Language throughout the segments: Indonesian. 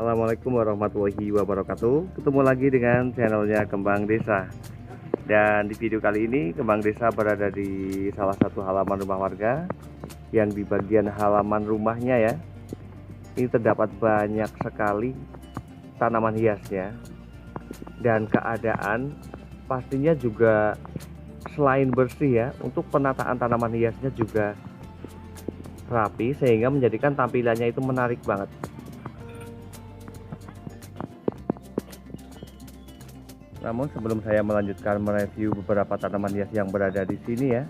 Assalamualaikum warahmatullahi wabarakatuh. Ketemu lagi dengan channelnya Kembang Desa. Dan di video kali ini Kembang Desa berada di salah satu halaman rumah warga. Yang di bagian halaman rumahnya ya, ini terdapat banyak sekali tanaman hiasnya. Dan keadaan pastinya juga selain bersih ya, untuk penataan tanaman hiasnya juga rapi, sehingga menjadikan tampilannya itu menarik banget. Namun sebelum saya melanjutkan mereview beberapa tanaman hias yang berada di sini ya,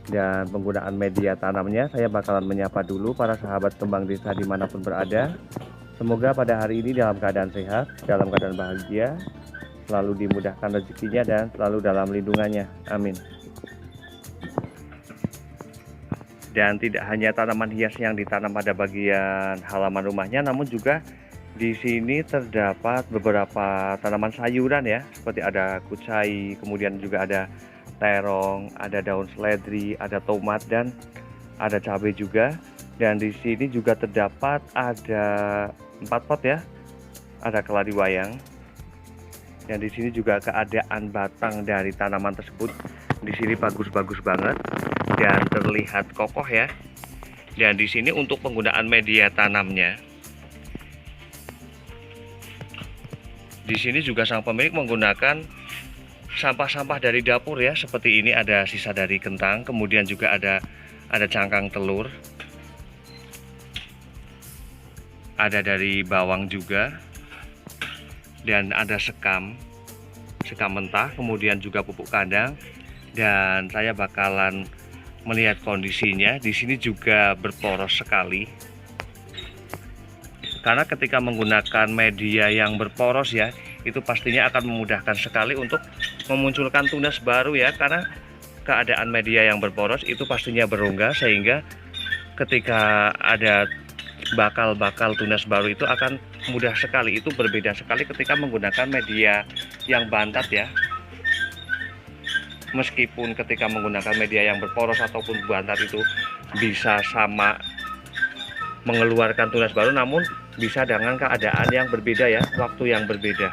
dan penggunaan media tanamnya, saya bakalan menyapa dulu para sahabat Kembang Desa dimanapun berada. Semoga pada hari ini dalam keadaan sehat, dalam keadaan bahagia, selalu dimudahkan rezekinya dan selalu dalam lindungannya. Amin. Dan tidak hanya tanaman hias yang ditanam pada bagian halaman rumahnya, namun juga di sini terdapat beberapa tanaman sayuran ya, seperti ada kucai, kemudian juga ada terong, ada daun seledri, ada tomat, dan ada cabai juga. Dan di sini juga terdapat ada 4 pot ya, ada keladi wayang. Dan di sini juga keadaan batang dari tanaman tersebut di sini bagus-bagus banget dan terlihat kokoh ya. Dan di sini untuk penggunaan media tanamnya, di sini juga sang pemilik menggunakan sampah-sampah dari dapur ya, seperti ini ada sisa dari kentang, kemudian juga ada cangkang telur, ada dari bawang juga, dan ada sekam mentah, kemudian juga pupuk kandang. Dan saya bakalan melihat kondisinya. Di sini juga berporos sekali. Karena ketika menggunakan media yang berporos ya, itu pastinya akan memudahkan sekali untuk memunculkan tunas baru ya. Karena keadaan media yang berporos itu pastinya berongga, sehingga ketika ada bakal tunas baru itu akan mudah sekali. Itu berbeda sekali ketika menggunakan media yang bantat ya. Meskipun ketika menggunakan media yang berporos ataupun bantat itu bisa sama mengeluarkan tunas baru, namun bisa dengan keadaan yang berbeda ya, waktu yang berbeda.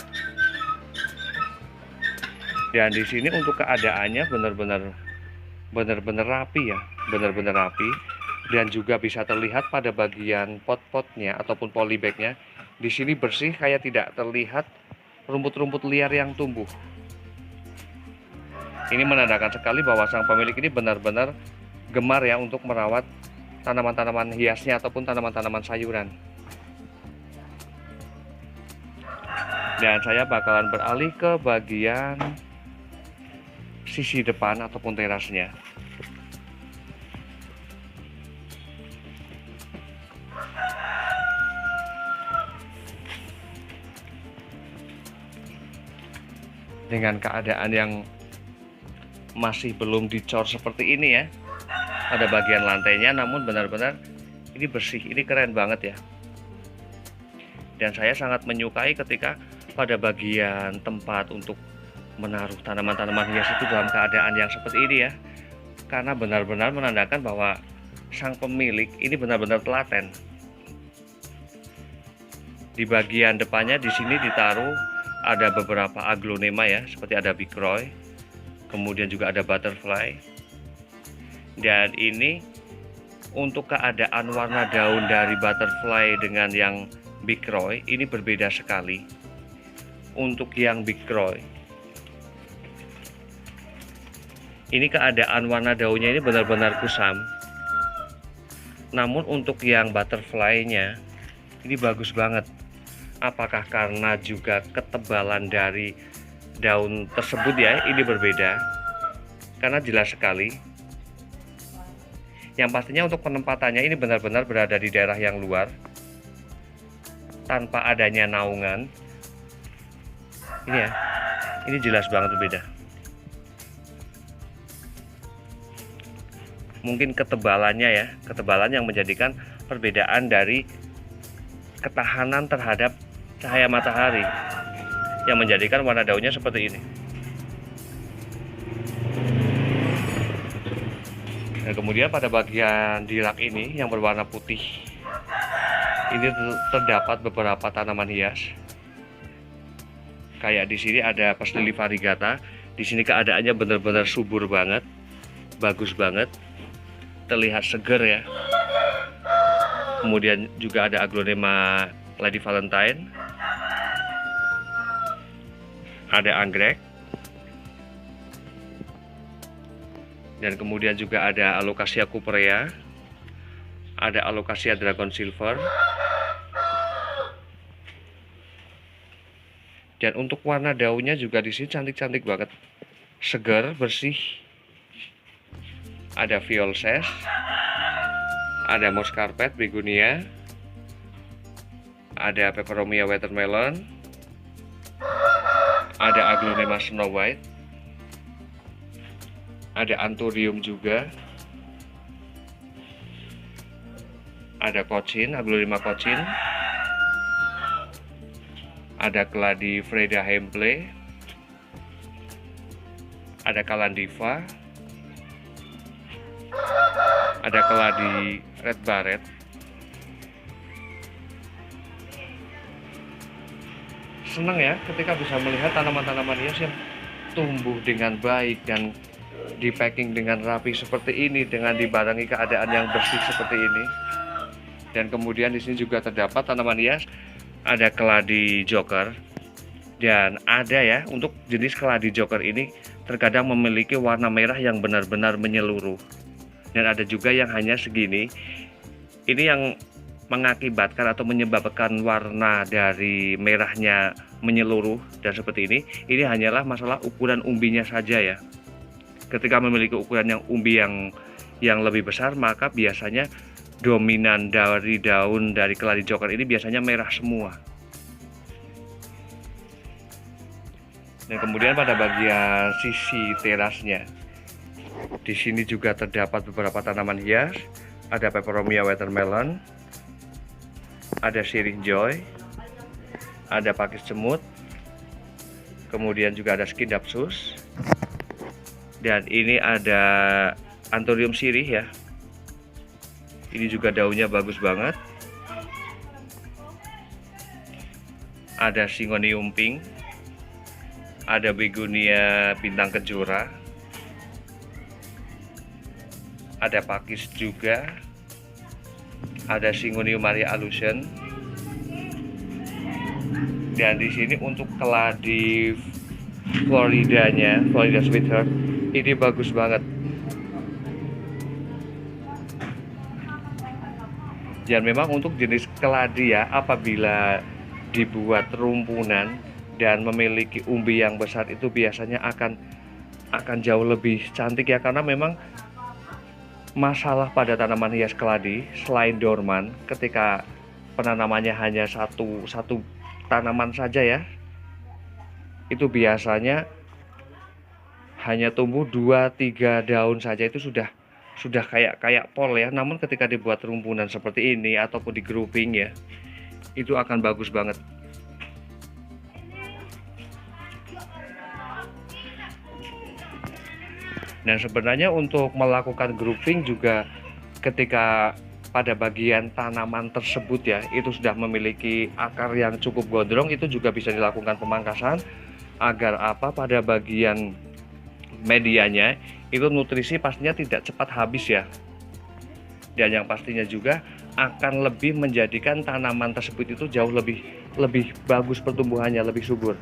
Dan di sini untuk keadaannya benar-benar rapi ya, benar-benar rapi. Dan juga bisa terlihat pada bagian pot-potnya ataupun polybagnya, di sini bersih, kayak tidak terlihat rumput-rumput liar yang tumbuh. Ini menandakan sekali bahwa sang pemilik ini benar-benar gemar ya untuk merawat tanaman-tanaman hiasnya ataupun tanaman-tanaman sayuran. Dan saya bakalan beralih ke bagian sisi depan ataupun terasnya. Dengan keadaan yang masih belum dicor seperti ini ya, ada bagian lantainya, namun benar-benar ini bersih, ini keren banget ya. Dan saya sangat menyukai ketika pada bagian tempat untuk menaruh tanaman-tanaman hias itu dalam keadaan yang seperti ini ya, karena benar-benar menandakan bahwa sang pemilik ini benar-benar telaten. Di bagian depannya di sini ditaruh ada beberapa aglonema ya, seperti ada bikroy, kemudian juga ada butterfly. Dan ini untuk keadaan warna daun dari butterfly dengan yang bikroy ini berbeda sekali. Untuk yang bikroy ini keadaan warna daunnya ini benar-benar kusam. Namun untuk yang butterfly-nya ini bagus banget. Apakah karena juga ketebalan dari daun tersebut ya, ini berbeda. Karena jelas sekali. Yang pastinya untuk penempatannya ini benar-benar berada di daerah yang luar, tanpa adanya naungan. Ini ya, ini jelas banget berbeda. Mungkin ketebalannya ya, ketebalan yang menjadikan perbedaan dari ketahanan terhadap cahaya matahari, yang menjadikan warna daunnya seperti ini. Dan kemudian pada bagian di rak ini yang berwarna putih, Ini terdapat beberapa tanaman hias. Kayak di sini ada pers lily variegata. Di sini keadaannya benar-benar subur banget, bagus banget, terlihat seger ya. Kemudian juga ada aglonema Lady Valentine, ada anggrek, dan kemudian juga ada Alocasia cuprea, ada Alocasia dragon silver. Dan untuk warna daunnya juga di sini cantik-cantik banget, segar, bersih. Ada violses, ada moss carpet begonia, ada peperomia watermelon, ada aglonema snow white, ada anthurium juga, ada cochin, aglonema cochin, ada keladi Freda Hemple, ada kalandiva, ada keladi red barret, senang ya ketika bisa melihat tanaman-tanaman hias yang tumbuh dengan baik dan di packing dengan rapi seperti ini, dengan dibarengi keadaan yang bersih seperti ini. Dan kemudian di sini juga terdapat tanaman hias, ada keladi joker, dan ada ya untuk jenis keladi joker ini terkadang memiliki warna merah yang benar-benar menyeluruh, dan ada juga yang hanya segini. Ini yang mengakibatkan atau menyebabkan warna dari merahnya menyeluruh dan seperti ini hanyalah masalah ukuran umbinya saja ya. Ketika memiliki ukuran yang umbi yang lebih besar, maka biasanya dominan dari daun dari keladi joker ini biasanya merah semua. Dan kemudian pada bagian sisi terasnya, di sini juga terdapat beberapa tanaman hias. Ada peperomia watermelon, ada sirih joy, ada pakis cemut, kemudian juga ada skindapsus, dan ini ada anthurium sirih ya. Ini juga daunnya bagus banget. Ada syngonium pink, ada begonia bintang kejora, ada pakis juga, ada syngonium maria allusion. Dan di sini untuk keladi Floridanya, Florida Sweetheart, ini bagus banget. Dan memang untuk jenis keladi ya, apabila dibuat rumpunan dan memiliki umbi yang besar, itu biasanya akan jauh lebih cantik ya, karena memang masalah pada tanaman hias keladi selain dorman, ketika penanamannya hanya satu tanaman saja ya, itu biasanya hanya tumbuh 2-3 daun saja, itu sudah kayak pol ya. Namun ketika dibuat rumpunan seperti ini ataupun di grouping ya, itu akan bagus banget. Dan sebenarnya untuk melakukan grouping juga, ketika pada bagian tanaman tersebut ya, itu sudah memiliki akar yang cukup gondrong, itu juga bisa dilakukan pemangkasan agar apa, pada bagian medianya itu nutrisi pastinya tidak cepat habis ya, dan yang pastinya juga akan lebih menjadikan tanaman tersebut itu jauh lebih bagus pertumbuhannya, lebih subur.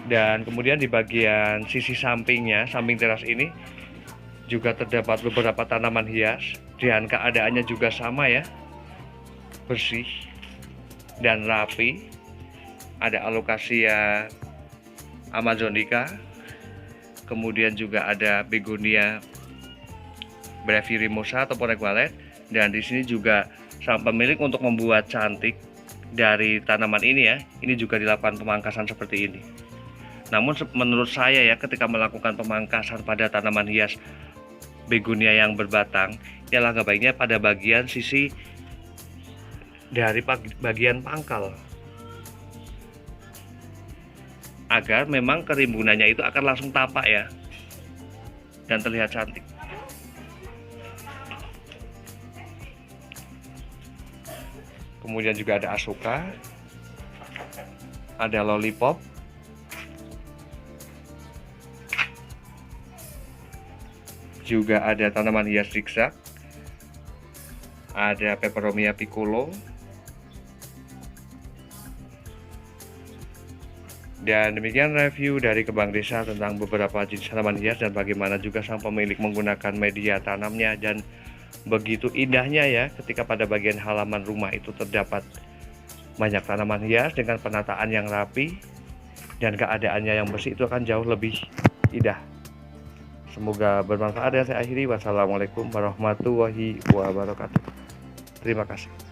Dan kemudian di bagian sisi sampingnya, samping teras ini juga terdapat beberapa tanaman hias, dan keadaannya juga sama ya, bersih dan rapi. Ada Alocasia amazonica, kemudian juga ada begonia brevirimosa atau Poregualet. Dan di sini juga sang pemilik untuk membuat cantik dari tanaman ini ya, ini juga dilakukan pemangkasan seperti ini. Namun menurut saya ya, ketika melakukan pemangkasan pada tanaman hias begonia yang berbatang, ya langkah baiknya pada bagian sisi dari bagian pangkal, agar memang kerimbunannya itu akan langsung tampak ya, dan terlihat cantik. Kemudian juga ada Asoka, ada Lollipop, juga ada tanaman hias zigzag, ada Peperomia piccolo, dan demikian review dari Kebang Desa tentang beberapa jenis tanaman hias dan bagaimana juga sang pemilik menggunakan media tanamnya. Dan begitu indahnya ya ketika pada bagian halaman rumah itu terdapat banyak tanaman hias dengan penataan yang rapi dan keadaannya yang bersih, itu akan jauh lebih indah. Semoga bermanfaat. Dan saya akhiri, wassalamualaikum warahmatullahi wabarakatuh. Terima kasih.